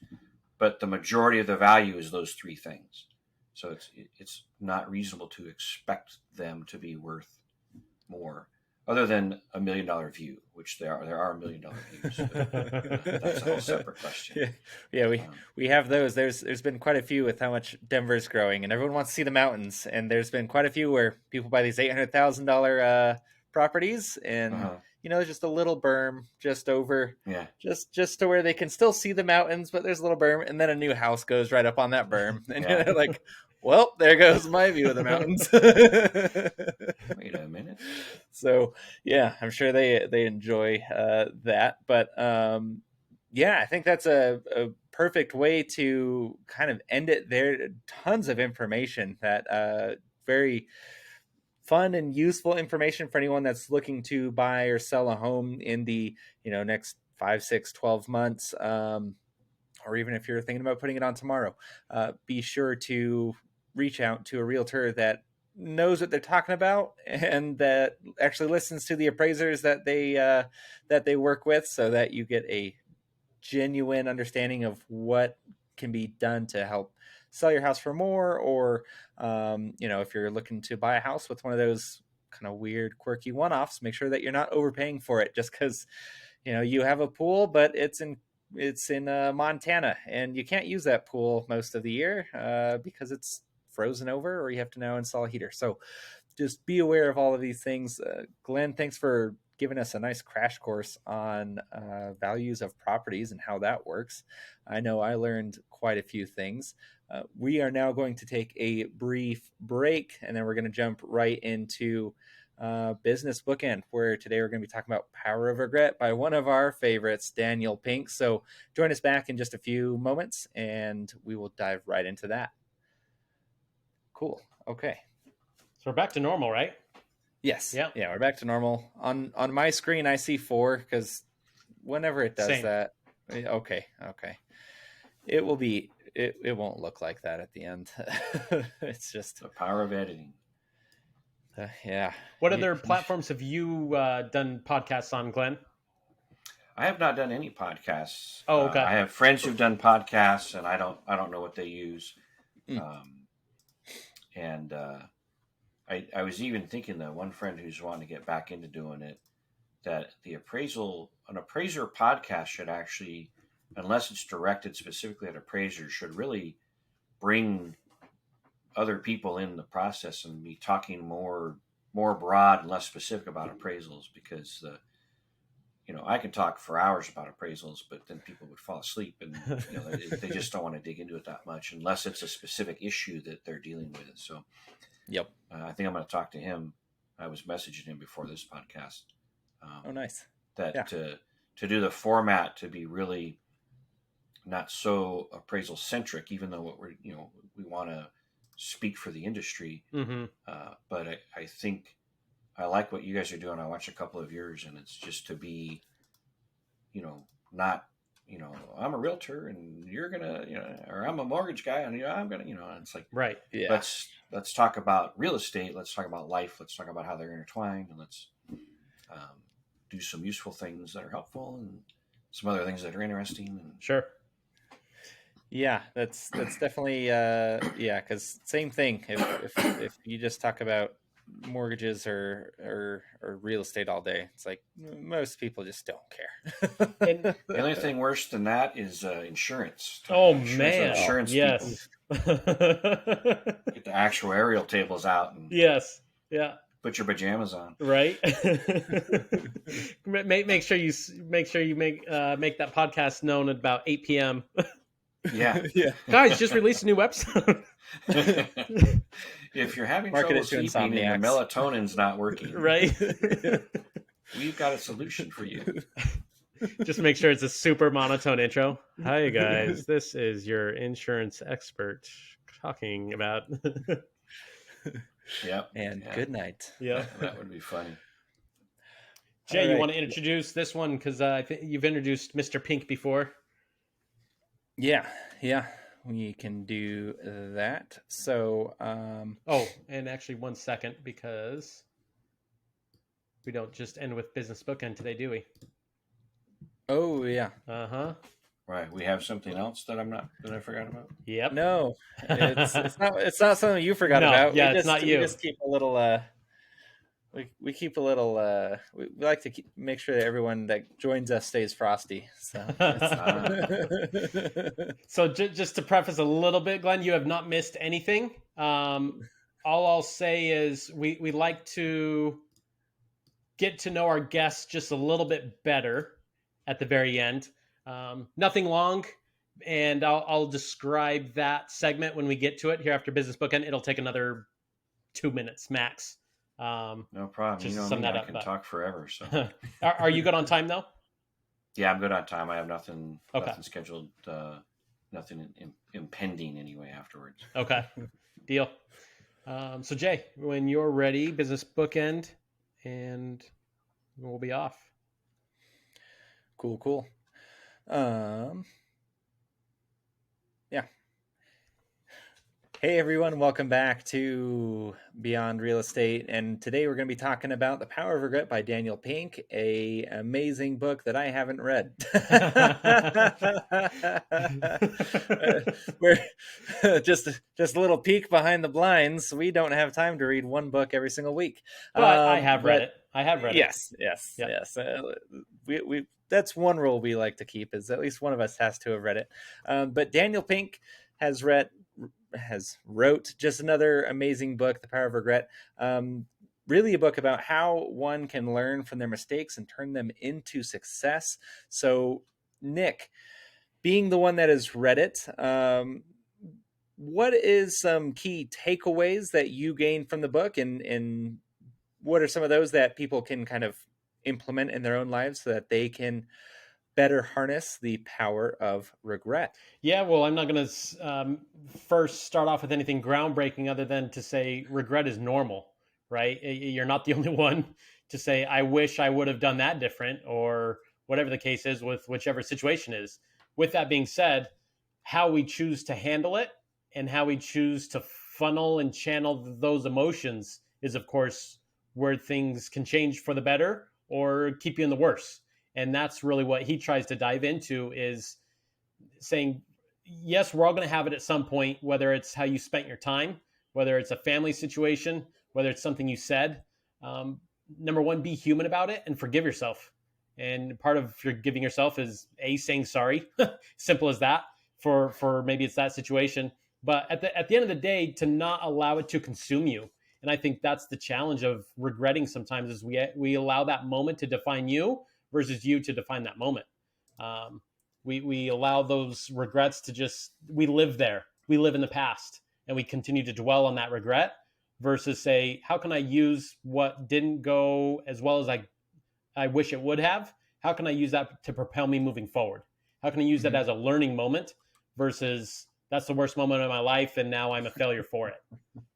but the majority of the value is those 3 things. So it's not reasonable to expect them to be worth more, other than $1 million view, which there are $1 million views. That's a whole separate question. Yeah, we have those. There's been quite a few with how much Denver's growing, and everyone wants to see the mountains. And there's been quite a few where people buy these $800,000 properties, and just a little berm just over, just to where they can still see the mountains, but there's a little berm, and then a new house goes right up on that berm, and you're like, well, there goes my view of the mountains. Wait a minute. So yeah, I'm sure they enjoy that, but I think that's a perfect way to kind of end it there. Tons of information, that very fun and useful information for anyone that's looking to buy or sell a home in the next 5, 6, 12 months, or even if you're thinking about putting it on tomorrow. Be sure to reach out to a realtor that knows what they're talking about, and that actually listens to the appraisers that they work with, so that you get a genuine understanding of what can be done to help sell your house for more, or if you're looking to buy a house with one of those kind of weird, quirky one-offs, make sure that you're not overpaying for it just because you have a pool, but it's in Montana, and you can't use that pool most of the year because it's frozen over, or you have to now install a heater. So just be aware of all of these things. Glenn, thanks for giving us a nice crash course on values of properties and how that works. I know I learned quite a few things. We are now going to take a brief break, and then we're going to jump right into Business Bookend, where today we're going to be talking about Power of Regret by one of our favorites, Daniel Pink. So join us back in just a few moments, and we will dive right into that. Cool. Okay. So we're back to normal, right? Yes. Yeah. Yeah, we're back to normal. On my screen, I see 4 because whenever it does that. Okay. It will be. It won't look like that at the end. It's just the power of editing. Yeah. What other platforms have you done podcasts on, Glenn? I have not done any podcasts. Oh, okay. I have friends who've done podcasts, and I don't know what they use. I was even thinking that one friend who's wanting to get back into doing it, that an appraiser podcast should actually, unless it's directed specifically at appraisers, should really bring other people in the process and be talking more broad and less specific about appraisals, because I can talk for hours about appraisals, but then people would fall asleep, and they just don't want to dig into it that much unless it's a specific issue that they're dealing with. So yep. I think I'm going to talk to him. I was messaging him before this podcast. Oh, nice. To do the format to be really not so appraisal centric, even though we want to speak for the industry. But I think I like what you guys are doing. I watched a couple of yours, and it's just to be not, I'm a realtor and you're gonna, or I'm a mortgage guy and I'm gonna, and it's like, Right. Yeah. let's talk about real estate. Let's talk about life. Let's talk about how they're intertwined, and let's do some useful things that are helpful and some other things that are interesting. And Sure. Yeah, that's definitely because same thing. If you just talk about mortgages or real estate all day, it's like most people just don't care. And the only thing worse than that is insurance. oh Insurance man, people. yes. Get the actuarial tables out and Yes. Yeah. put your pajamas on. Right. make sure you make that podcast known at about 8 p.m. Yeah. Yeah. Guys, just released a new episode. If you're having Market trouble it to sleeping and your insomniacs. melatonin's not working, Right. we've got a solution for you. Just make sure it's a super monotone intro. Hi guys, this is your insurance expert talking about. Yep. And Yeah. good night. Yeah. That would be funny. Jay, All you right. want to introduce this one because I think you've introduced Mr. Pink before. Yeah, we can do that. So, Oh, and actually 1 second because we don't just end with business bookend today, do we? oh yeah, Right. We have something else that I forgot about. Yep. no, it's not something you forgot No, about. yeah, it's not you. We just keep a little. We keep a little. We like to make sure that everyone that joins us stays frosty. So, So just to preface a little bit, Glenn, you have not missed anything. All I'll say is we like to get to know our guests just a little bit better at the very end. Nothing long, and I'll describe that segment when we get to it here after business bookend. It'll take another 2 minutes max. No problem. Just You know sum me, that I up, can but- talk forever. So Are you good on time though? yeah, I'm good on time. I have nothing Okay. scheduled, nothing impending anyway afterwards. Okay, deal. So Jay, when you're ready, business bookend, and we'll be off. Cool. Yeah. Hey everyone, welcome back to Beyond Real Estate, and today we're going to be talking about The Power of Regret by Daniel Pink, a amazing book that I haven't read. We're just a little peek behind the blinds. We don't have time to read one book every single week. But I have read it. I have read it. Yes. Yeah. Yes. We that's one rule we like to keep, is at least one of us has to have read it. But Daniel Pink has wrote just another amazing book, The Power of Regret. Really a book about how one can learn from their mistakes and turn them into success. So, Nick, being the one that has read it, what is some key takeaways that you gained from the book, and what are some of those that people can kind of implement in their own lives so that they can better harness the power of regret? Yeah, well, I'm not going to first start off with anything groundbreaking other than to say regret is normal, right? You're not the only one to say, I wish I would have done that different, or whatever the case is with whichever situation is. With that being said, how we choose to handle it and how we choose to funnel and channel those emotions is, of course, where things can change for the better or keep you in the worse. And that's really what he tries to dive into, is saying, yes, we're all going to have it at some point, whether it's how you spent your time, whether it's a family situation, whether it's something you said. Number one, be human about it and forgive yourself. And part of forgiving yourself is saying sorry, simple as that, for maybe it's that situation. But at the end of the day, to not allow it to consume you. And I think that's the challenge of regretting sometimes, is we allow that moment to define you versus you to define that moment. We allow those regrets to we live there. We live in the past, and we continue to dwell on that regret versus say, how can I use what didn't go as well as I wish it would have? How can I use that to propel me moving forward? How can I use that as a learning moment versus that's the worst moment of my life and now I'm a failure for it?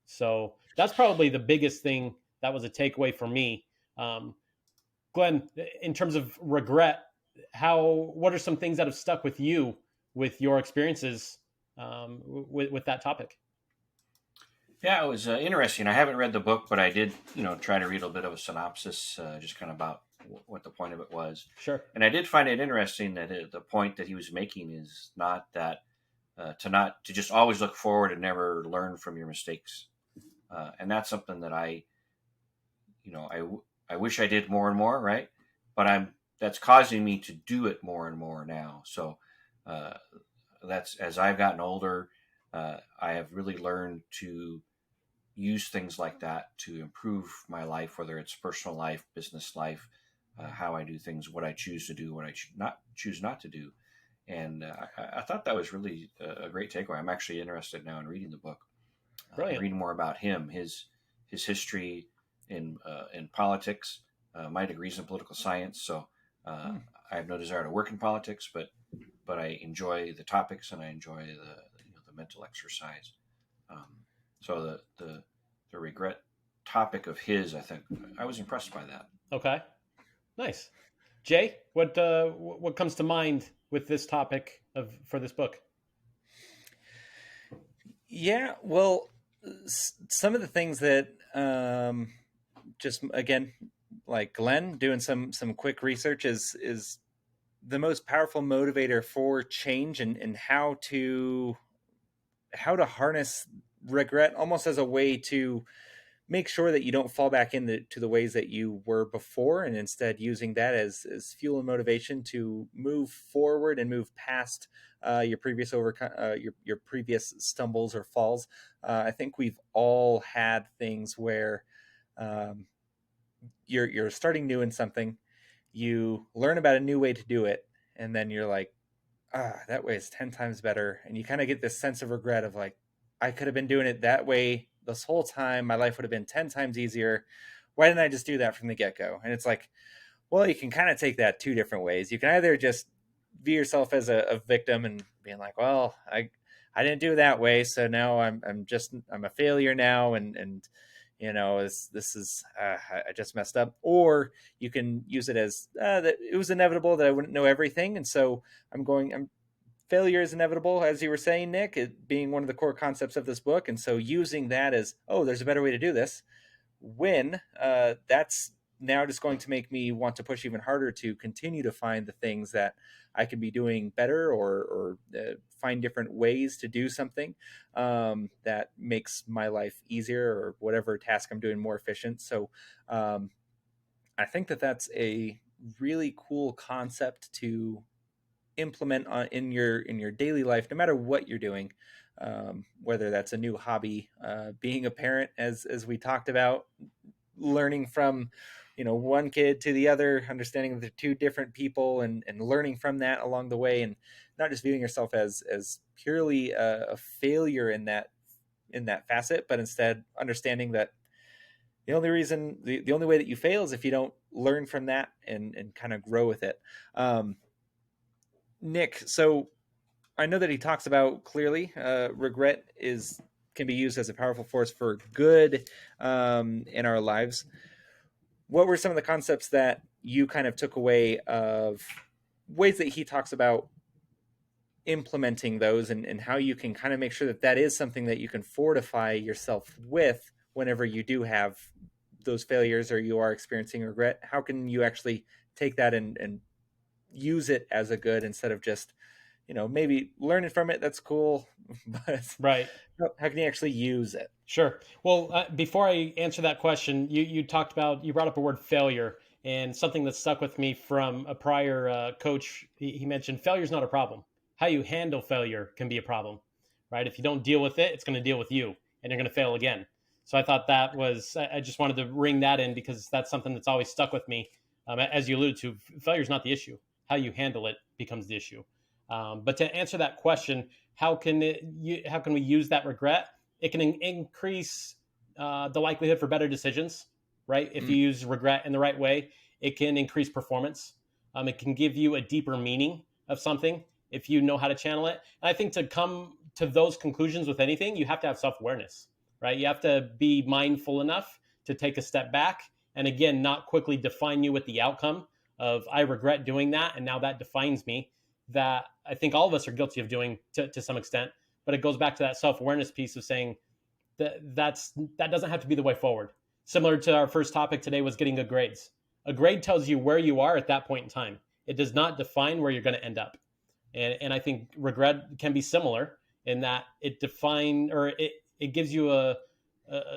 So that's probably the biggest thing that was a takeaway for me. Glenn, in terms of regret, what are some things that have stuck with you with your experiences with that topic? Yeah, it was interesting. I haven't read the book, but I did, try to read a bit of a synopsis, just kind of about what the point of it was. Sure. And I did find it interesting that the point that he was making is not that to just always look forward and never learn from your mistakes. And that's something that I wish I did more and more, right? But that's causing me to do it more and more now. So that's as I've gotten older, I have really learned to use things like that to improve my life, whether it's personal life, business life, how I do things, what I choose to do, what I choose not to do. And I thought that was really a great takeaway. I'm actually interested now in reading the book, reading more about him, his history in politics. My degree's in political science, so I have no desire to work in politics, but I enjoy the topics and I enjoy the mental exercise. So the regret topic of his, I think I was impressed by that. Okay, nice. Jay, what comes to mind with this topic for this book? Yeah, well, some of the things that just again, like Glenn doing some quick research is the most powerful motivator for change and how to harness regret almost as a way to make sure that you don't fall back into the ways that you were before, and instead using that as fuel and motivation to move forward and move past your previous your previous stumbles or falls. I think we've all had things where you're starting new in something, you learn about a new way to do it, and then you're like, that way is 10 times better, and you kind of get this sense of regret of like, I could have been doing it that way this whole time. My life would have been 10 times easier. Why didn't I just do that from the get-go? And it's like, well, you can kind of take that two different ways. You can either just view yourself as a victim and being like, well, I didn't do it that way, so now I'm a failure now, and this is I just messed up. Or you can use it as that it was inevitable that I wouldn't know everything, and so failure is inevitable, as you were saying, Nick, it being one of the core concepts of this book. And so using that as, there's a better way to do this, that's now just going to make me want to push even harder to continue to find the things that I could be doing better, or find different ways to do something that makes my life easier, or whatever task I'm doing more efficient. So I think that's a really cool concept to implement in your daily life, no matter what you're doing, whether that's a new hobby, being a parent, as we talked about, learning from one kid to the other, understanding that they're two different people, and learning from that along the way, and not just viewing yourself as purely a failure in that facet, but instead understanding that the only way that you fail is if you don't learn from that and kind of grow with it. Nick, so I know that he talks about clearly regret can be used as a powerful force for good in our lives. What were some of the concepts that you kind of took away of ways that he talks about implementing those, and how you can kind of make sure that is something that you can fortify yourself with whenever you do have those failures or you are experiencing regret? How can you actually take that and use it as a good, instead of just, maybe learning from it? That's cool. But right. How can you actually use it? Sure. Well, before I answer that question, you brought up a word, failure, and something that stuck with me from a prior coach. He mentioned failure is not a problem. How you handle failure can be a problem, right? If you don't deal with it, it's going to deal with you, and you're going to fail again. So I thought I just wanted to ring that in, because that's something that's always stuck with me. As you alluded to, failure is not the issue. How you handle it becomes the issue. But to answer that question, how can we use that regret? It can increase the likelihood for better decisions, right? If you use regret in the right way, it can increase performance. It can give you a deeper meaning of something if you know how to channel it. And I think to come to those conclusions with anything, you have to have self-awareness, right? You have to be mindful enough to take a step back, and again, not quickly define you with the outcome of I regret doing that, and now that defines me, that I think all of us are guilty of doing to some extent. But it goes back to that self-awareness piece of saying that that doesn't have to be the way forward. Similar to our first topic today was getting good grades. A grade tells you where you are at that point in time. It does not define where you're going to end up. And I think regret can be similar in that it gives you a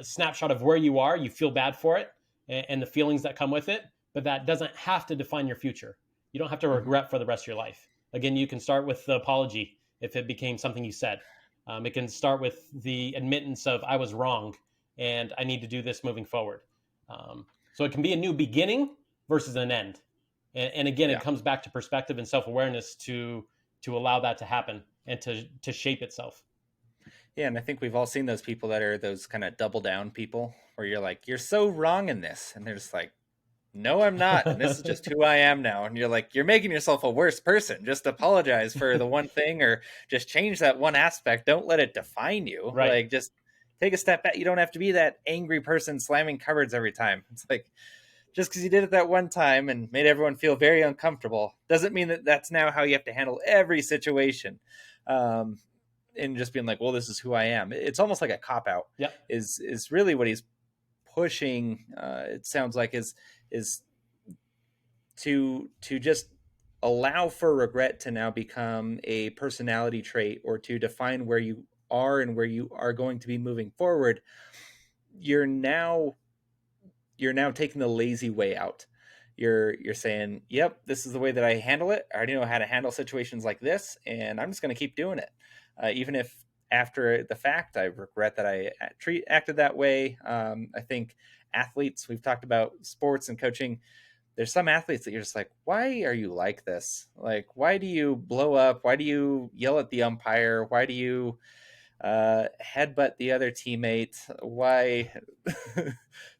snapshot of where you are. You feel bad for it and the feelings that come with it, but that doesn't have to define your future. You don't have to regret for the rest of your life. Again, you can start with the apology if it became something you said. It can start with the admittance of I was wrong and I need to do this moving forward. So it can be a new beginning versus an end. And again, it comes back to perspective and self-awareness to allow that to happen and to shape itself. Yeah, and I think we've all seen those people that are those kind of double down people where you're like, you're so wrong in this. And they're just like, no, I'm not. And this is just who I am now. And you're like, you're making yourself a worse person. Just apologize for the one thing or just change that one aspect. Don't let it define you. Right. Like, just take a step back. You don't have to be that angry person slamming cupboards every time. It's like, just because you did it that one time and made everyone feel very uncomfortable doesn't mean that that's now how you have to handle every situation. And just being like, well, this is who I am. It's almost like a cop-out. Yep. Is really what he's pushing, it sounds like, is to just allow for regret to now become a personality trait or to define where you are and where you are going to be moving forward. You're now taking the lazy way out. You're saying, yep, this is the way that I handle it. I already know how to handle situations like this, and I'm just going to keep doing it. Even if after the fact I regret that I acted that way. I think athletes, we've talked about sports and coaching, there's some athletes that you're just like, why are you like this? Like, why do you blow up? Why do you yell at the umpire? Why do you headbutt the other teammate? Why?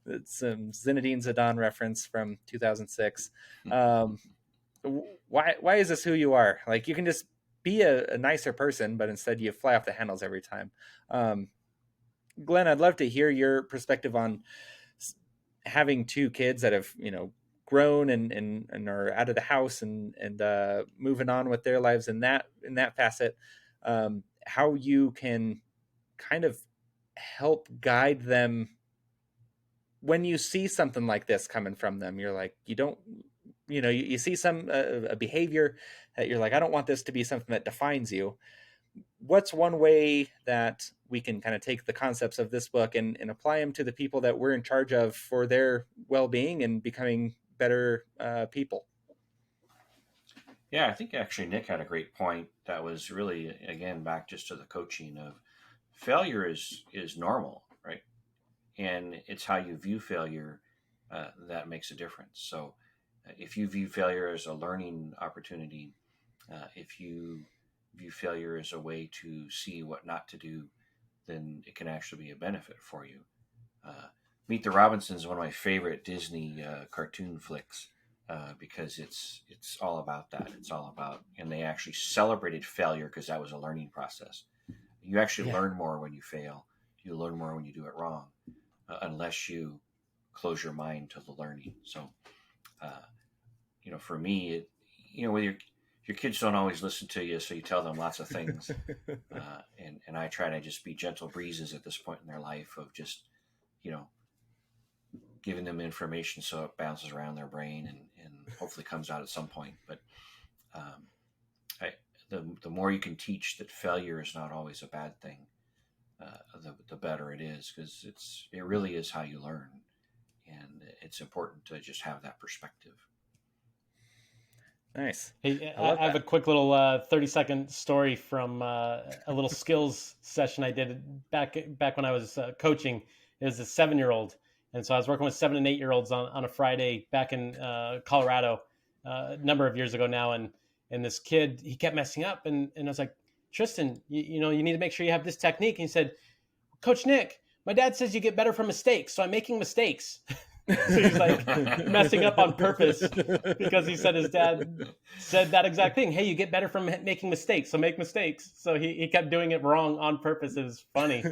It's some Zinedine Zidane reference from 2006. Why is this who you are? Like, you can just be a nicer person, but instead you fly off the handles every time. Glenn, I'd love to hear your perspective on having two kids that have, grown and are out of the house and moving on with their lives in that facet. How you can kind of help guide them when you see something like this coming from them. You're like, you see some a behavior that you're like, I don't want this to be something that defines you. What's one way that we can kind of take the concepts of this book and apply them to the people that we're in charge of for their well-being and becoming better people? Yeah, I think actually Nick had a great point that was really, again, back just to the coaching of failure is normal, right? And it's how you view failure that makes a difference. So if you view failure as a learning opportunity, if you view failure as a way to see what not to do, then it can actually be a benefit for you. Meet the Robinsons is one of my favorite Disney cartoon flicks because it's all about that. It's all about, and they actually celebrated failure because that was a learning process. You actually learn more when you fail. You learn more when you do it wrong, unless you close your mind to the learning. So, for me, with your kids don't always listen to you, so you tell them lots of things. And I try to just be gentle breezes at this point in their life of just, giving them information so it bounces around their brain and hopefully comes out at some point. But the more you can teach that failure is not always a bad thing, the better it is, because it really is how you learn. And it's important to just have that perspective. Nice. Hey, I have a quick little 30-second story from a little skills session I did back when I was coaching. It was a 7-year-old. And so I was working with 7 and 8-year-olds on a Friday back in Colorado a number of years ago now. And this kid, he kept messing up. And I was like, Tristan, you need to make sure you have this technique. And he said, Coach Nick, my dad says you get better from mistakes. So I'm making mistakes. So he's like messing up on purpose because he said his dad said that exact thing. Hey, you get better from making mistakes. So make mistakes. So he kept doing it wrong on purpose. It was funny.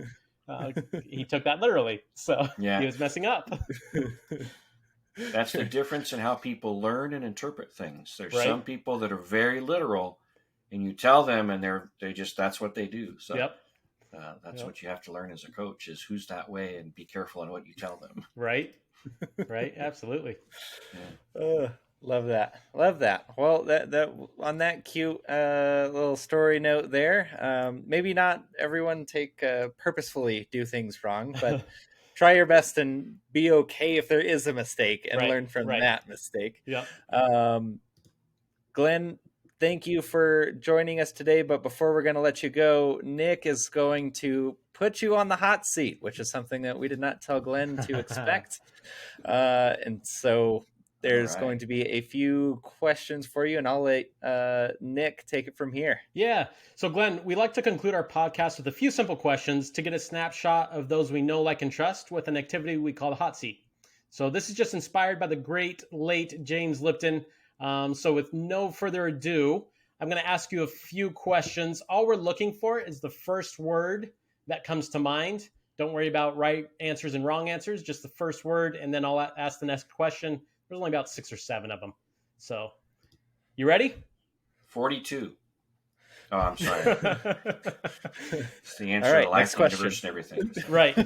He took that literally. So he was messing up. That's the difference in how people learn and interpret things. There's Right. some people that are very literal, and you tell them, and they just that's what they do. So Yep. that's what you have to learn as a coach is who's that way, and be careful on what you tell them. Right. Right. Absolutely. Yeah. Love that. Well, that on that cute little story note there, maybe not everyone purposefully do things wrong, but try your best and be okay if there is a mistake and Right, learn from right. that mistake. Yep. Glenn, thank you for joining us today. But before we're going to let you go, Nick is going to put you on the hot seat, which is something that we did not tell Glenn to expect. And so there's going to be a few questions for you, and I'll let Nick take it from here. Yeah. So, Glenn, we like to conclude our podcast with a few simple questions to get a snapshot of those we know, like, and trust with an activity we call the hot seat. So this is just inspired by the great late James Lipton. So with no further ado, I'm going to ask you a few questions. All we're looking for is the first word that comes to mind. Don't worry about right answers and wrong answers, just the first word, and then I'll ask the next question. There's only about 6 or 7 of them. So, you ready? 42. Oh, I'm sorry. It's the answer All right, to life, next question. universe, and everything. Right.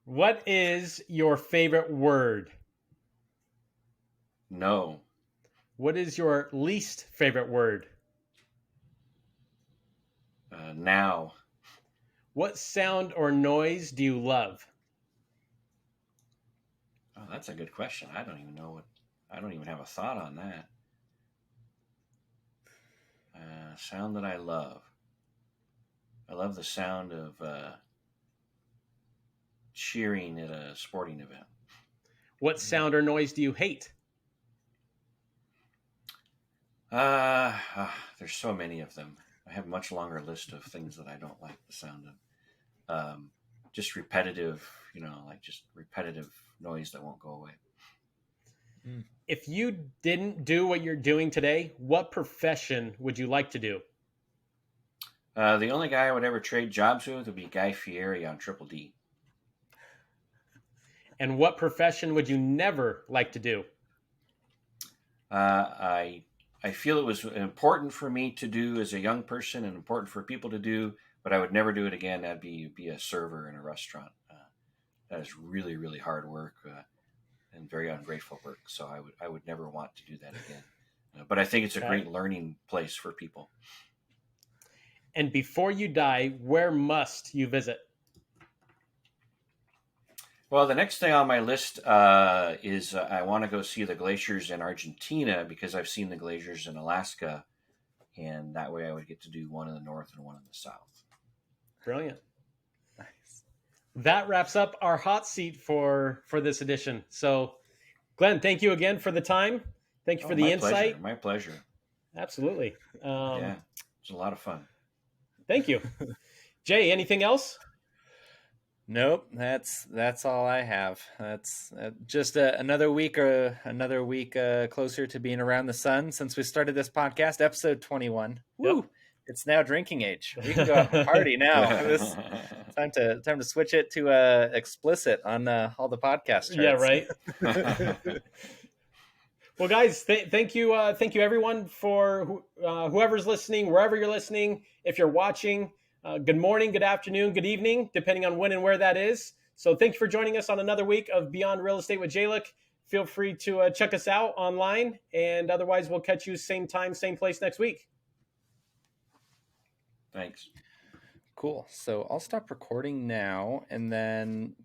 What is your favorite word? No. What is your least favorite word? Now. What sound or noise do you love? Oh, that's a good question. I don't even know I don't even have a thought on that. Sound that I love. I love the sound of cheering at a sporting event. What sound or noise do you hate? There's so many of them. I have a much longer list of things that I don't like the sound of. Just repetitive, just repetitive noise that won't go away. If you didn't do what you're doing today, what profession would you like to do? The only guy I would ever trade jobs with would be Guy Fieri on Triple D. And what profession would you never like to do? I feel it was important for me to do as a young person and important for people to do, but I would never do it again. That'd be a server in a restaurant. That is really, really hard work and very ungrateful work. So I would never want to do that again. But I think it's a great learning place for people. And before you die, where must you visit? Well, the next thing on my list is I want to go see the glaciers in Argentina because I've seen the glaciers in Alaska, and that way I would get to do one in the north and one in the south. Brilliant. Nice. That wraps up our hot seat for this edition. So, Glenn, thank you again for the time. Thank you for the insight. My pleasure. Absolutely. Yeah, it's a lot of fun. Thank you. Jay, anything else? Nope, that's all I have. That's just another week closer to being around the sun since we started this podcast, episode 21. Woo! Yep. It's now drinking age. We can go out and party now. It's time to switch it to explicit on all the podcast charts. Yeah, right. Well, guys, thank you everyone for whoever's listening, wherever you're listening. If you're watching, good morning, good afternoon, good evening, depending on when and where that is. So thank you for joining us on another week of Beyond Real Estate with Jalen. Feel free to check us out online, and otherwise we'll catch you same time, same place next week. Thanks. Cool. So I'll stop recording now, and then